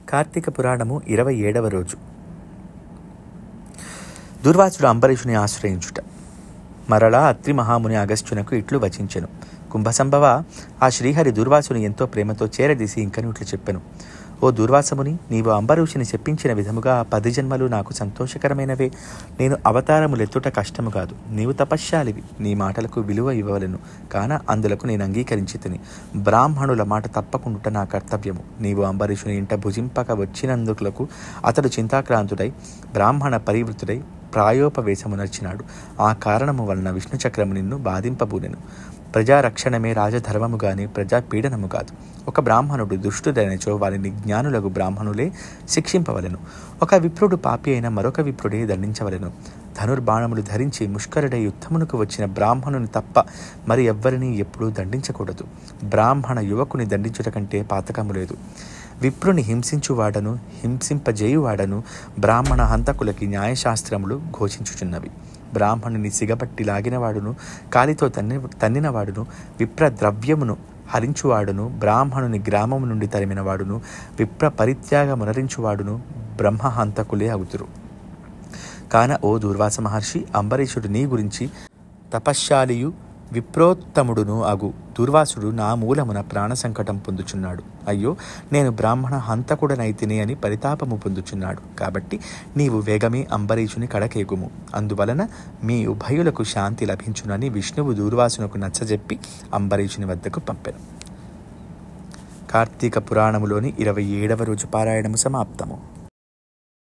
కార్తీక పురాణము 27వ రోజు. దుర్వాసుడు అంబరీషుని ఆశ్రయించుట. మరలా అత్రి మహాముని అగస్త్యునకు ఇట్లు వచించెను. కుంభసంభవ, ఆ శ్రీహరి దుర్వాసుని ఎంతో ప్రేమతో చేరదీసి ఇంకను ఇట్లు చెప్పెను. ఓ దుర్వాసముని, నీవు అంబరీషుని చెప్పించిన విధముగా 10 జన్మలు నాకు సంతోషకరమైనవే. నేను అవతారములెత్తుట కష్టము కాదు. నీవు తపశ్శాలివి, నీ మాటలకు విలువ ఇవ్వవలను. కాన అందులకు నేను అంగీకరించితిని. బ్రాహ్మణుల మాట తప్పకుండుట నా కర్తవ్యము. నీవు అంబరీషుని ఇంట భుజింపక వచ్చినందులకు అతడు చింతాక్రాంతుడై బ్రాహ్మణ పరివృతుడై ప్రాయోపవేశమునర్చినాడు. ఆ కారణము వలన విష్ణుచక్రము నిన్ను బాధింపబూనెను. ప్రజారక్షణమే రాజధర్మము గాని ప్రజాపీడనము కాదు. ఒక బ్రాహ్మణుడు దుష్టుడైనచో వారిని జ్ఞానులకు బ్రాహ్మణులే శిక్షింపవలెను. ఒక విప్రుడు పాపి అయిన మరొక విప్రుడే దండించవలెను. ధనుర్బాణములు ధరించి ముష్కరుడై యుద్ధమునకు వచ్చిన బ్రాహ్మణుని తప్ప మరి ఎవ్వరినీ ఎప్పుడూ దండించకూడదు. బ్రాహ్మణ యువకుని దండించుట కంటే పాతకము లేదు. విప్రుని హింసించువాడను హింసింపజేయువాడను బ్రాహ్మణ హంతకులకి న్యాయశాస్త్రములు ఘోషించుచున్నవి. బ్రాహ్మణుని సిగబట్టి లాగినవాడును, కాలితో తన్నినవాడును, విప్ర ద్రవ్యమును హరించువాడును, బ్రాహ్మణుని గ్రామము నుండి తరిమినవాడును, విప్ర పరిత్యాగమునరించువాడును బ్రహ్మహంతకులే అవుతురు. కాన ఓ దుర్వాస మహర్షి, అంబరీషుడు నీ గురించి తపశ్శాలియు విప్రోత్తముడును అగు దుర్వాసుడు నా మూలమున ప్రాణ సంకటం పొందుచున్నాడు. అయ్యో, నేను బ్రాహ్మణ హంతకుడనైతిని అని పరితాపము పొందుచున్నాడు. కాబట్టి నీవు వేగమే అంబరీషుని కడకేగుము. అందువలన మీ ఉభయులకు శాంతి లభించునని విష్ణువు దుర్వాసునకు నచ్చజెప్పి అంబరీషుని వద్దకు పంపెను. కార్తీక పురాణములోని 27వ రోజు పారాయణము సమాప్తము.